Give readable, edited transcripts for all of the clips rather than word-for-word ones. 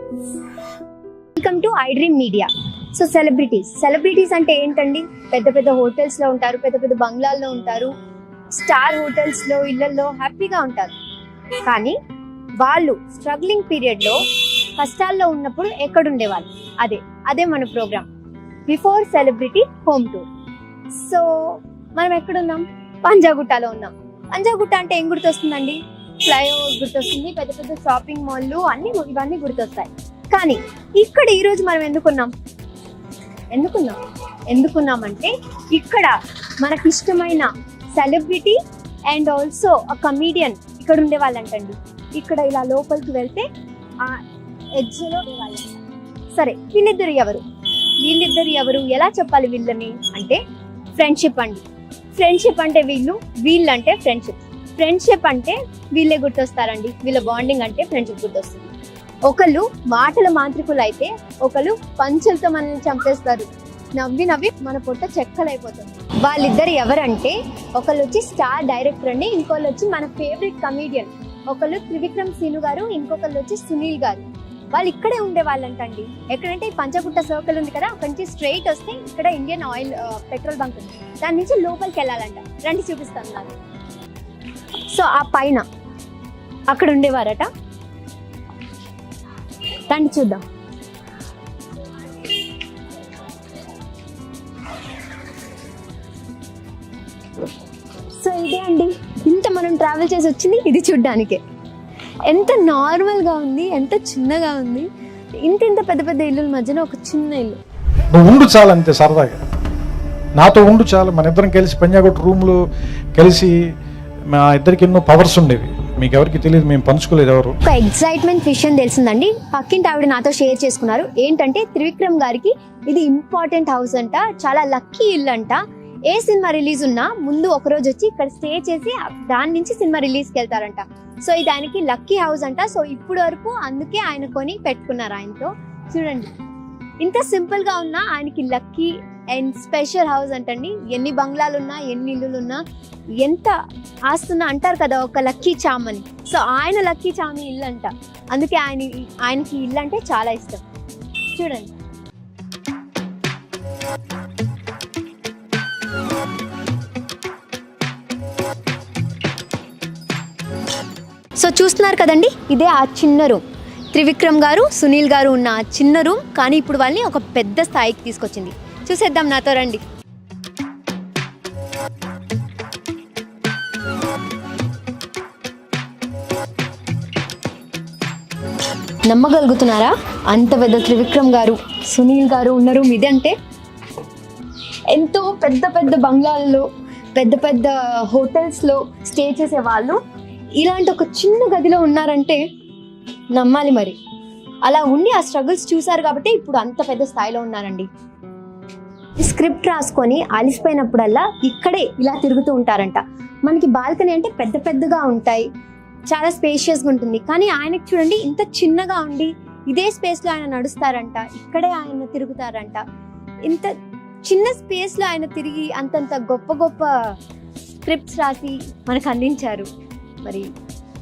Welcome to I dream media. So celebrities అంటే ఏంటండి? పెద్ద పెద్ద హోటల్స్ లో ఉంటారు, పెద్ద పెద్ద బంగ్లాల్లో ఉంటారు, స్టార్ హోటల్స్ లో ఇళ్లలో హ్యాపీగా ఉంటారు. కానీ వాళ్ళు స్ట్రగ్లింగ్ పీరియడ్ లో కష్టాల్లో ఉన్నప్పుడు ఎక్కడుండేవాళ్ళు? అదే మన program before celebrity home tour. So మనం ఎక్కడున్నాం? పంజాగుట్టలో ఉన్నాం. పంజాగుట్ట అంటే ఏం గుర్తొస్తుందండి? ఫ్లైఓవర్ గుర్తొస్తుంది, పెద్ద పెద్ద షాపింగ్ మాల్లు అన్ని ఇవన్నీ గుర్తొస్తాయి. కానీ ఇక్కడ ఈరోజు మనం ఎందుకున్నామంటే ఇక్కడ మనకి ఇష్టమైన సెలబ్రిటీ అండ్ ఆల్సో ఆ కమీడియన్ ఇక్కడ ఉండే వాళ్ళంటండి. ఇక్కడ ఇలా లోపలికి వెళ్తే ఆ ఎడ్జ్లో వాళ్ళు. సరే, వీళ్ళిద్దరు ఎవరు ఎలా చెప్పాలి వీళ్ళని అంటే? ఫ్రెండ్షిప్ అండి. ఫ్రెండ్షిప్ అంటే వీళ్ళంటే ఫ్రెండ్షిప్ అంటే వీళ్ళే గుర్తొస్తారండి. వీళ్ళ బాండింగ్ అంటే ఫ్రెండ్షిప్ గుర్తొస్తుంది. ఒకళ్ళు మాటల మాంత్రికులు అయితే ఒకళ్ళు పంచులతో మనల్ని చంపేస్తారు. నవ్వి మన పొట్ట చెక్కలైపోతుంది. వాళ్ళిద్దరు ఎవరంటే, ఒకళ్ళు వచ్చి స్టార్ డైరెక్టర్ అండి, ఇంకోళ్ళు వచ్చి మన ఫేవరెట్ కమీడియన్. ఒకళ్ళు త్రివిక్రమ్ సీను గారు, ఇంకొకళ్ళు వచ్చి సునీల్ గారు. వాళ్ళు ఇక్కడే ఉండే వాళ్ళంటండి. ఎక్కడంటే ఈ పంచగుట్ట సర్కిల్ ఉంది కదా, అక్కడి నుంచి స్ట్రైట్ వస్తే ఇక్కడ ఇండియన్ ఆయిల్ పెట్రోల్ బంక్ ఉంది. దాని నుంచి లోపలికి వెళ్ళాలంట. రండి చూపిస్తాను నాకు. సో ఆ పైన అక్కడ ఉండేవారట. రండి చూద్దాం. సో ఇదే అండి, ఇంత మనం ట్రావెల్ చేసి వచ్చింది ఇది చూడ్డానికే. ఎంత నార్మల్గా ఉంది, ఎంత చిన్నగా ఉంది. ఇంత పెద్ద పెద్ద ఇల్లుల మధ్యన ఒక చిన్న ఇల్లు. నువ్వు ఉండు చాలు, అంతే. సరదాగా నాతో ఉండు చాలు. మన ఇద్దరం కలిసి పంజాగుట్ట రూమ్లో కలిసి మా ఇద్దరికి ఎన్నో పవర్స్ ఉండేవి. మీకు ఎవరికి తెలియదు, మేము పంచుకోలేదు ఎవరు. ఒక ఎక్సైట్మెంట్ విషయం తెలిసిందండి. పక్కింటి ఆవిడ నాతో షేర్ చేసుకున్నారు. ఏంటంటే త్రివిక్రమ్ గారికి ఇది ఇంపార్టెంట్ హౌస్ అంట, చాలా లక్కీ ఇల్లు అంట. ఏ సినిమా రిలీజ్ ఉన్నా ముందు ఒక రోజు వచ్చి ఇక్కడ స్టే చేసి దాని నుంచి సినిమా రిలీజ్కి వెళ్తారంట. సో ఇది ఆయనకి లక్కీ హౌస్ అంట. సో ఇప్పుడు వరకు అందుకే ఆయన కొని పెట్టుకున్నారు ఆయనతో. చూడండి, ఇంత సింపుల్ గా ఉన్నా ఆయనకి లక్కీ అండ్ స్పెషల్ హౌస్ అంటండి. ఎన్ని బంగ్లాలు ఉన్నా, ఎన్ని ఇల్లులు ఉన్నా, ఎంత ఆస్తున్నా అంటారు కదా ఒక లక్కీ చామ్ అని. సో ఆయన లక్కీ చామ్ ఇల్లు అంట. అందుకే ఆయనకి ఇల్లు అంటే చాలా ఇష్టం. చూడండి, సో చూస్తున్నారు కదండి, ఇదే ఆ చిన్న రూమ్. త్రివిక్రమ్ గారు, సునీల్ గారు ఉన్న ఆ చిన్న రూమ్. కానీ ఇప్పుడు వాళ్ళని ఒక పెద్ద స్థాయికి తీసుకొచ్చింది. చూసేద్దాం, నాతో రండి. నమ్మగలుగుతున్నారా? అంత పెద్ద త్రివిక్రమ్ గారు, సునీల్ గారు ఉన్న రూమ్ ఇది. అంటే ఎంతో పెద్ద పెద్ద బంగ్లాల్లో, పెద్ద పెద్ద హోటల్స్లో స్టే చేసే వాళ్ళు ఇలాంటి ఒక చిన్న గదిలో ఉన్నారంటే నమ్మాలి మరి. అలా ఉండి ఆ స్ట్రగుల్స్ చూసారు కాబట్టి ఇప్పుడు అంత పెద్ద స్థాయిలో ఉన్నారండి. స్క్రిప్ట్ రాసుకొని అలిసిపోయినప్పుడల్లా ఇక్కడే ఇలా తిరుగుతూ ఉంటారంట. మనకి బాల్కనీ అంటే పెద్ద పెద్దగా ఉంటాయి, చాలా స్పేషియస్గా ఉంటుంది. కానీ ఆయనకి చూడండి, ఇంత చిన్నగా ఉండి ఇదే స్పేస్లో ఆయన నడుస్తారంట, ఇక్కడే ఆయన తిరుగుతారంట. ఇంత చిన్న స్పేస్లో ఆయన తిరిగి అంతంత గొప్ప గొప్ప స్క్రిప్ట్స్ రాసి మనకు అందించారు. మరి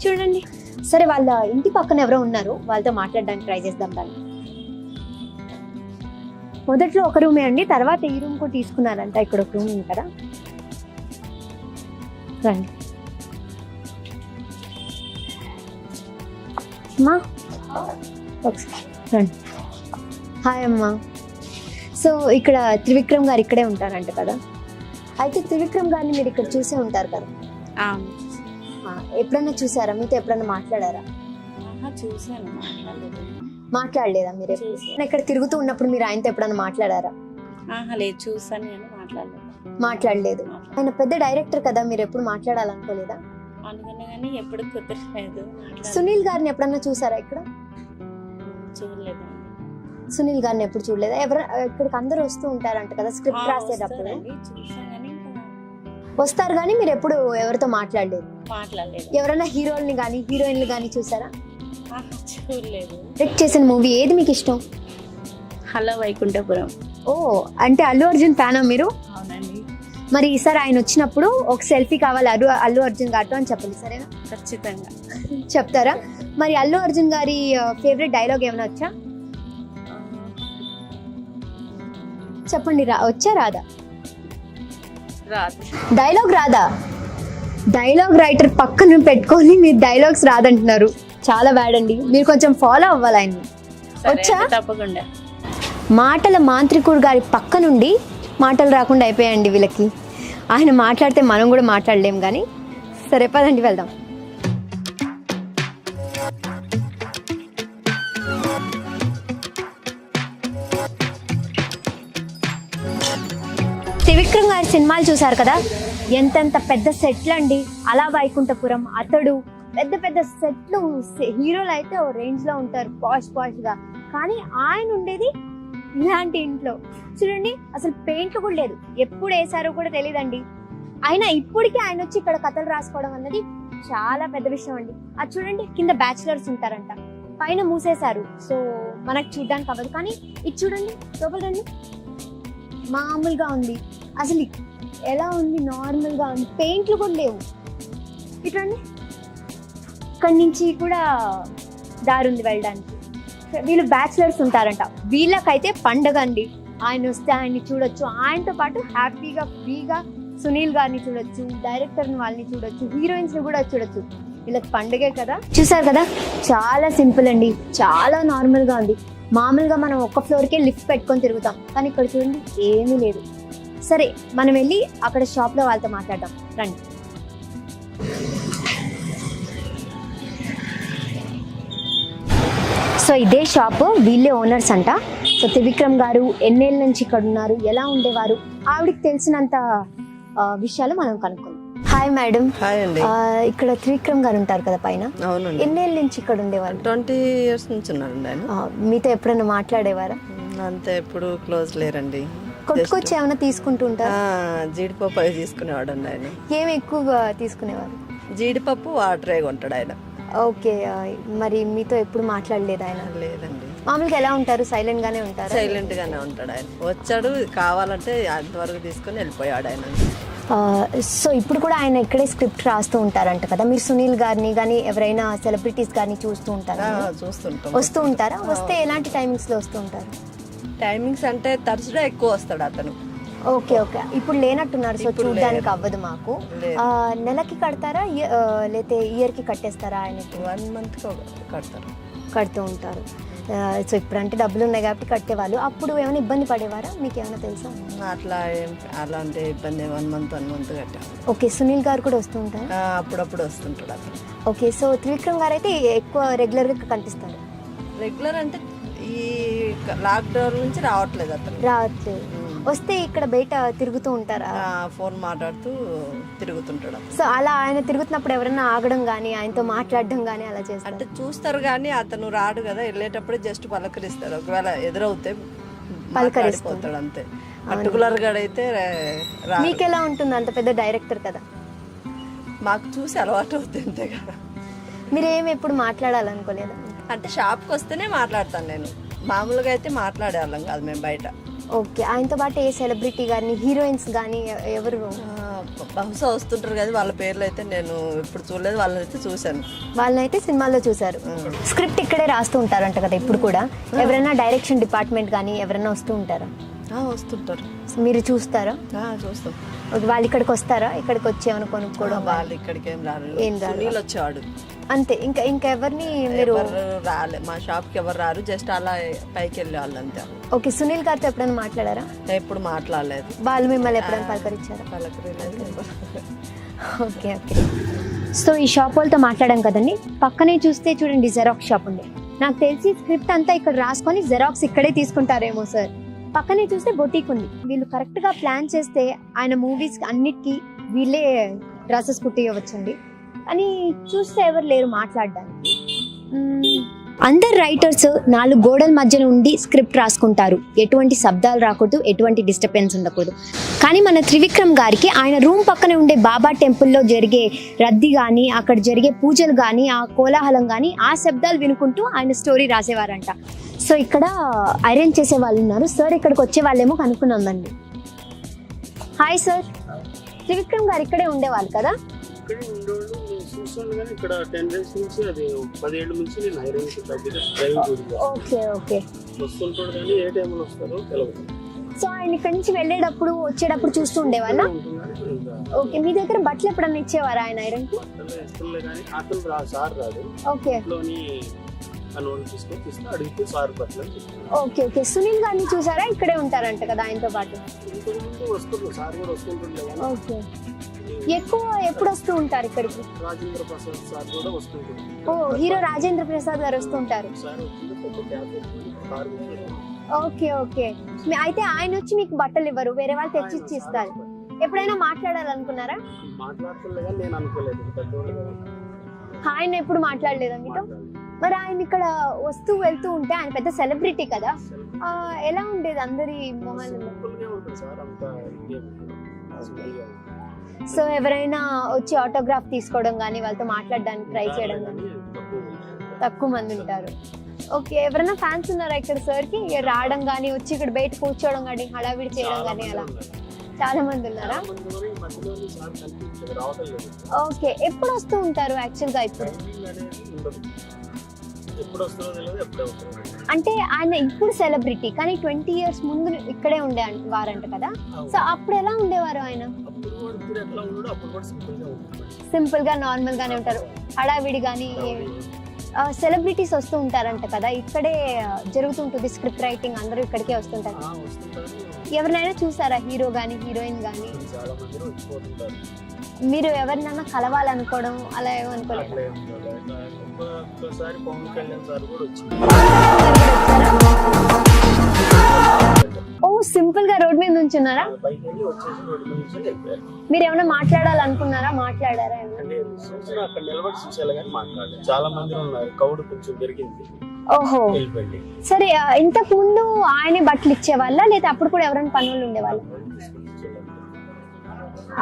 చూడండి. సరే, వాళ్ళ ఇంటి పక్కన ఎవరో ఉన్నారు, వాళ్ళతో మాట్లాడడానికి ట్రై చేద్దాం. దాన్ని మొదట్లో ఒక రూమే అండి, తర్వాత ఈ రూమ్ కూడా తీసుకున్నారంట. ఇక్కడ ఒక రూమ్ ఉంది కదా, రండి. అమ్మా ఒకసారి రండి. హాయ్ అమ్మా. సో ఇక్కడ త్రివిక్రమ్ గారు ఇక్కడే ఉంటారంట కదా. అయితే త్రివిక్రమ్ గారిని మీరు ఇక్కడ చూసే ఉంటారు కదా. ఎప్పుడన్నా చూసారా? మీతో ఎప్పుడన్నా మాట్లాడారా? చూసాను, మాట్లాడలేదా మీరు? ఇక్కడ తిరుగుతూ ఉన్నప్పుడు మీరు ఆయనతో ఎప్పుడన్నా మాట్లాడారా? లేదు, చూసాను నేను, మాట్లాడలేదు. ఆయన పెద్ద డైరెక్టర్ కదా, మీరు ఎప్పుడు మాట్లాడాలనుకోలేదా? అనుకున్నా కానీ ఎప్పుడు కుదరలేదు. సునీల్ గారిని ఎప్పుడన్నా చూసారా ఇక్కడ? చూడలేదు. సునీల్ గారిని ఎప్పుడు చూడలేదా? ఇక్కడికి అందరూ వస్తూ ఉంటారంట కదా స్క్రిప్ట్ రాసేటప్పుడు. వస్తారు కానీ మీరు ఎప్పుడు ఎవరితో మాట్లాడలేదు? ఎవరైనా హీరోల్ని కానీ హీరోయిన్లు కానీ చూసారా? చూడలేదు. డైరెక్ట్ చేసిన మూవీ ఏది మీకు ఇష్టం? హలో వైకుంఠపురం. ఓ, అంటే అల్లు అర్జున్ ఫ్యానా మీరు? అవునండి. మరి ఈసారి ఆయన వచ్చినప్పుడు ఒక సెల్ఫీ కావాలి అల్లు అర్జున్ గారితో అని చెప్పండి, సరేనా? ఖచ్చితంగా చెప్తారా? మరి అల్లు అర్జున్ గారి ఫేవరెట్ డైలాగ్ ఏమైనా వచ్చా? చెప్పండి, వచ్చా రాదా? రాదు. డైలాగ్ రాదా? డైలాగ్ రైటర్ పక్కన పెట్టుకొని మీరు డైలాగ్స్ రాదంటున్నారు, చాలా బ్యాడ్ అండి. మీరు కొంచెం ఫాలో అవ్వాలి ఆయన్ని. సరే, వచ్చా? తప్పకుండా. మాటల మాంత్రికుడు గారి పక్క నుండి మాటలు రాకుండా అయిపోయాయండి వీళ్ళకి. ఆయన మాట్లాడితే మనం కూడా మాట్లాడలేం కానీ. సరే పదండి వెళ్దాం. త్రివిక్రమ్ గారి సినిమాలు చూసారు కదా, ఎంతెంత పెద్ద సెట్లు అండి. అలా వైకుంఠపురం, అతడు, పెద్ద పెద్ద సెట్లు. హీరోలు అయితే ఓ రేంజ్ లో ఉంటారు, పాష్ గా. కానీ ఆయన ఉండేది ఇలాంటి ఇంట్లో. చూడండి, అసలు పెయింట్లు కూడా లేదు, ఎప్పుడు వేసారో కూడా తెలియదండి. అయినా ఇప్పటికీ ఆయన వచ్చి ఇక్కడ కథలు రాసుకోవడం అన్నది చాలా పెద్ద విషయం అండి. అది చూడండి, కింద బ్యాచిలర్స్ ఉంటారంట, పైన మూసేశారు, సో మనకు చూడడానికి అవ్వదు. కానీ ఇది చూడండి, లోపల రండి, మామూలుగా ఉంది. అసలు ఎలా ఉంది, నార్మల్ గా ఉంది, పెయింట్లు కూడా లేవు. ఇట్లండి, ఇక్కడి నుంచి కూడా దారి ఉంది వెళ్ళడానికి. వీళ్ళు బ్యాచిలర్స్ ఉంటారంట, వీళ్ళకైతే పండగ అండి. ఆయన వస్తే ఆయన్ని చూడొచ్చు, ఆయనతో పాటు హ్యాపీగా ఫ్రీగా సునీల్ గారిని చూడొచ్చు, డైరెక్టర్ వాళ్ళని చూడొచ్చు, హీరోయిన్స్ ని కూడా చూడొచ్చు. వీళ్ళకి పండగే కదా. చూసారు కదా, చాలా సింపుల్ అండి, చాలా నార్మల్ గా ఉంది. మామూలుగా మనం ఒక్క ఫ్లోర్కే లిఫ్ట్ పెట్టుకొని తిరుగుతాం, కానీ ఇక్కడ చూడండి ఏమీ లేదు. సరే, మనం వెళ్ళి అక్కడ షాప్ లో వాళ్ళతో మాట్లాడదాం, రండి. సో ఇదే షాప్, వీళ్ళే ఓనర్స్ అంట. సో త్రివిక్రమ్ గారు ఎన్నేళ్ళ నుంచి ఇక్కడ ఉన్నారు, ఎలా ఉండేవారు, ఆవిడకి తెలిసినంత విషయాలు మనం కనుక్కుందాం. Hi madam. హాయ్ అండి. ఇక్కడ త్రివిక్రమ్ గారు ఉంటారు కదా పైన, అవునండి. ఎన్నేళ్ళ నుంచి ఇక్కడ ఉండేవారు? 20 years నుంచి ఉన్నారండి ఆయన. మీతో ఎప్పుడైనా మాట్లాడేవారా? అంతే, ఎప్పుడు క్లోజ్ లేరండి. కొట్టుకొచ్చి ఏమైనా తీసుకుంటూ ఉంటారు? జీడిపప్పు అవి తీసుకునేవాడు అండి ఆయన. ఏమి ఎక్కువగా తీసుకునేవారు? జీడిపప్పు వాటరే కొంటాడు ఆయన. ఓకే, మరి మీతో ఎప్పుడు మాట్లాడలేదు ఆయన? లేదండి. మామూలుగా ఎలా ఉంటారు? సైలెంట్ గానే ఉంటారు? సైలెంట్ గానే ఉంటాడు ఆయన. వచ్చాడు, కావాలంటే అంతవరకు తీసుకొని వెళ్ళిపోయాడు ఆయన. సో ఇప్పుడు కూడా ఆయన ఇక్కడే స్క్రిప్ట్ రాస్తూ ఉంటారంట కదా. మీరు సునీల్ గారిని కానీ ఎవరైనా సెలబ్రిటీస్ గారిని చూస్తూ ఉంటారా? చూస్తుంటాం. వస్తూ ఉంటారా? వస్తే ఎలాంటి టైమింగ్స్ లో వస్తూ ఉంటారు? టైమింగ్స్ అంటే తరచుగా ఎక్కువ వస్తాడు అతను. ఓకే ఓకే, ఇప్పుడు లేనట్టున్నారు, సో చూడడానికి అవ్వదు మాకు. నెలకి కడతారా లేతే ఇయర్ కి కట్టేస్తారా? ఆయనకి 1 month కడతారు. కడుతూ ఉంటారు. సో ఇప్పుడంటే డబ్బులు ఉన్నాయి కాబట్టి కట్టేవాళ్ళు. అప్పుడు ఏమైనా ఇబ్బంది పడేవారా? మీకు ఏమైనా తెలుసా? అలాంటి ఇబ్బంది 1 month కట్టారు. ఓకే, సునీల్ గారు కూడా వస్తూ ఉంటారు? అప్పుడప్పుడు వస్తుంటాడు అతను. ఓకే, సో త్రివిక్రమ్ గారు అయితే ఎక్కువ రెగ్యులర్ గా కనిపిస్తారు. రెగ్యులర్ అంటే ఈ లాక్డౌన్ నుంచి రావట్లేదు అతను. రావట్లేదు. వస్తే ఇక్కడ బయట తిరుగుతూ ఉంటారా? ఫోన్ మాట్లాడుతూ తిరుగుతుంటాడు. సో అలా ఆయన తిరుగుతున్నప్పుడు ఎవరైనా ఆగడం కానీ ఆయనతో మాట్లాడడం కానీ అలా చేస్తారు? అంటే చూస్తారు కానీ అతను రాడు కదా, వెళ్ళేటప్పుడు జస్ట్ పలకరిస్తాడు. ఒకవేళ ఎదురవుతే పలకరిపోతాడు అంతే. పర్టికులర్ గా అయితే మీకు ఎలా ఉంటుంది? అంత పెద్ద డైరెక్టర్ కదా, మాకు చూసి అలవాటు అవుతుంది అంతే కదా. మీరేమి ఎప్పుడు మాట్లాడాలనుకోలేదు? అంటే షాప్కి వస్తేనే మాట్లాడతాను నేను, మామూలుగా అయితే మాట్లాడేవాళ్ళం కాదు మేము బయట. ఓకే, ఆయనతో పాటు ఏ సెలబ్రిటీ కానీ హీరోయిన్స్ కానీ ఎవరు? బహుశా వస్తుంటారు కదా, వాళ్ళ పేర్లు అయితే నేను ఇప్పుడు చూడలేదు, వాళ్ళని అయితే చూశాను. వాళ్ళని అయితే సినిమాల్లో చూసారు. స్క్రిప్ట్ ఇక్కడే రాస్తూ ఉంటారంట కదా ఇప్పుడు కూడా? ఎవరైనా డైరెక్షన్ డిపార్ట్మెంట్ కానీ ఎవరైనా వస్తూ ఉంటారా? వస్తుంటారు. మీరు చూస్తారా? చూస్తాం. వాళ్ళు ఇక్కడికి వస్తారా? ఇక్కడికి వచ్చి ఏమైనా కొనుక్కోవడం? వాళ్ళు ఇక్కడికి ఏం రారు. నీళ్ళు వచ్చేవాడు అంతే. ఇంకా ఎవరిని మీరు? రాలే, మా షాప్ కి ఎవరు రారు, జస్ట్ అలా పైకి వెళ్ళే వాళ్ళు అంతే. ఓకే, సునీల్ గారితో ఎప్పుడైనా మాట్లాడారా? ఎప్పుడు మాట్లాడలేదు. వాళ్ళు మిమ్మల్ని ఎప్పుడైనా పలకరించారా? పలకరించలేదు. Okay okay. సో ఈ షాప్ వాళ్ళతో మాట్లాడాం కదండి, పక్కనే చూస్తే చూడండి జెరాక్స్ షాప్ ఉంది. నాకు తెలిసి స్క్రిప్ట్ అంతా ఇక్కడ రాసుకొని జెరాక్స్ ఇక్కడే తీసుకుంటారేమో సార్. పక్కనే చూస్తే బొటీక్ ఉంది. వీళ్ళు కరెక్ట్ గా ప్లాన్ చేస్తే ఆయన మూవీస్ అన్నిటికీ వీళ్ళే డ్రెస్సెస్ కుట్టియవచ్చండి. అని చూస్తే ఎవరు లేరు మాట్లాడడానికి. అందరు రైటర్స్ 4 గోడల మధ్యన ఉండి స్క్రిప్ట్ రాసుకుంటారు, ఎటువంటి శబ్దాలు రాకూడదు, ఎటువంటి డిస్టర్బెన్స్ ఉండకూడదు. కానీ మన త్రివిక్రమ్ గారికి ఆయన రూమ్ పక్కనే ఉండే బాబా టెంపుల్లో జరిగే రద్దీ కానీ, అక్కడ జరిగే పూజలు కానీ, ఆ కోలాహలం కానీ, ఆ శబ్దాలు వినుకుంటూ ఆయన స్టోరీ రాసేవారంట. సో ఇక్కడ అరేంజ్ చేసే వాళ్ళు ఉన్నారు. సార్ ఇక్కడికి వచ్చే వాళ్ళేమో కనుక్కున్నామండి. హాయ్ సార్, త్రివిక్రమ్ గారు ఇక్కడే ఉండేవాళ్ళు కదా? వస్తాను కానీ ఇక్కడ 10 days నుంచి అది 10 ఏళ్ళ నుంచి నేను hiring driving duty okay okay. వస్తుంటాడు కానీ ఏ టైంలో వస్తారో తెలియదు. సో ఆయన ఇక్కడి నుంచి వెళ్ళేటప్పుడు వచ్చేటప్పుడు చూస్తూ ఉండేవాళ్ళ? ఓకే. మీ దగ్గర బట్టలు ఎప్పుడన్నా ఇచ్చేవారా ఆయన ఐరన్ కి? ఇస్తుండే కానీ అతను సార్ రాదు. ఓకే ఇంట్లోని అనోళ్ళు తీసుకొని తీస్తే అడిగితే సార్ బట్టలు అని చెప్తాను. Okay okay. సునీల్ గారిని చూసారా? ఇక్కడే ఉంటారంట కదా ఆయనతో పాటు? ఇంతకుముందు వస్తుంటారు, సార్ కూడా వస్తుంటుండే కానీ ఓకే. ఎక్కువ ఎప్పుడు వస్తూ ఉంటారు ఇక్కడికి? రాజేంద్ర ప్రసాద్ సార్ కూడా వస్తుంటారు. ఓ, హీరో రాజేంద్ర ప్రసాద్ గారు వస్తుంటారు. సార్ వచ్చింది పెద్ద క్యాబ్ కార్ ఓకే ఓకే. అయితే ఆయన వచ్చి మీకు బట్టలు ఇవ్వరు, వేరే వాళ్ళు తెచ్చి ఇచ్చి ఇస్తారు. ఎప్పుడైనా మాట్లాడాలనుకున్నారా? మాట్లాడుతుండే కానీ నేను అనుకోలేదు పెద్దోళ్ళు కదా. ఆయన ఎప్పుడు మాట్లాడలేదా మీతో? మరి ఆయన ఇక్కడ వస్తూ వెళ్తూ ఉంటే ఆయన పెద్ద సెలబ్రిటీ కదా, ఎలా ఉండేది అందరి మొహాలు? సింపుల్గా ఉంటుంది సార్, అంత ఇదే ఉంటుంది. సింపుల్గా ఉంటుంది. సో ఎవరైనా వచ్చి ఆటోగ్రాఫ్ తీసుకోవడం కానీ వాళ్ళతో మాట్లాడడానికి ట్రై చేయడం కానీ తక్కువ మంది ఉంటారు. ఓకే. ఎవరైనా ఫ్యాన్స్ ఉన్నారా ఇక్కడ సార్ కి రావడం కానీ వచ్చి ఇక్కడ బయట కూర్చోవడం కానీ హడావిడి చేయడం కానీ అలా? చాలా మంది ఉన్నారా? ఓకే. ఎప్పుడు వస్తూ ఉంటారు యాక్చువల్ గా? ఇప్పుడు అంటే ఆయన ఇప్పుడు సెలబ్రిటీ కానీ 20 years ముందు ఇక్కడే ఉండే వారంట కదా, సో అప్పుడు ఎలా ఉండేవారు ఆయన? సింపుల్ గా నార్మల్ గానే ఉంటారు, హడావిడి కానీ. సెలబ్రిటీస్ వస్తూ ఉంటారంట కదా, ఇక్కడే జరుగుతుంటుంది స్క్రిప్ట్ రైటింగ్, అందరూ ఇక్కడికే వస్తుంటారు. ఎవరినైనా చూసారా, హీరో గానీ హీరోయిన్ గానీ? మీరు ఎవరినైనా కలవాలనుకోవడం అలా ఏమనుకోలేదు? ఓ, సింపుల్ గా రోడ్ మీద నుంచున్నారా? మీరు ఏమైనా మాట్లాడాలనుకున్నారా? మాట్లాడారా? అక్కడ నిలబడి చూసేలా కానీ మాట్లాడారు. చాలా మంది ఉన్నారు, కౌడు కొంచెం పెరిగింది. ఓహో, సరే. ఇంతకు ముందు ఆయనే బట్టలు ఇచ్చేవాళ్ళ లేదా అప్పుడు కూడా ఎవరైనా పనులు ఉండేవాళ్ళ?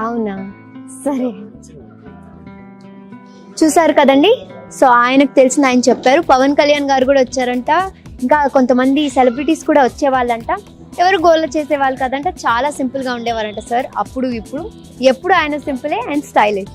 అవునా, సరే. చూసారు కదండి, సో ఆయనకు తెలిసిన ఆయన చెప్పారు. పవన్ కళ్యాణ్ గారు కూడా వచ్చారంట, ఇంకా కొంతమంది సెలబ్రిటీస్ కూడా వచ్చేవాళ్ళంట. ఎవరు గోల చేసేవాళ్ళు కదంట, చాలా సింపుల్ గా ఉండేవారంట సార్. అప్పుడు ఇప్పుడు ఎప్పుడు ఆయన సింపులే అండ్ స్టైలిష్.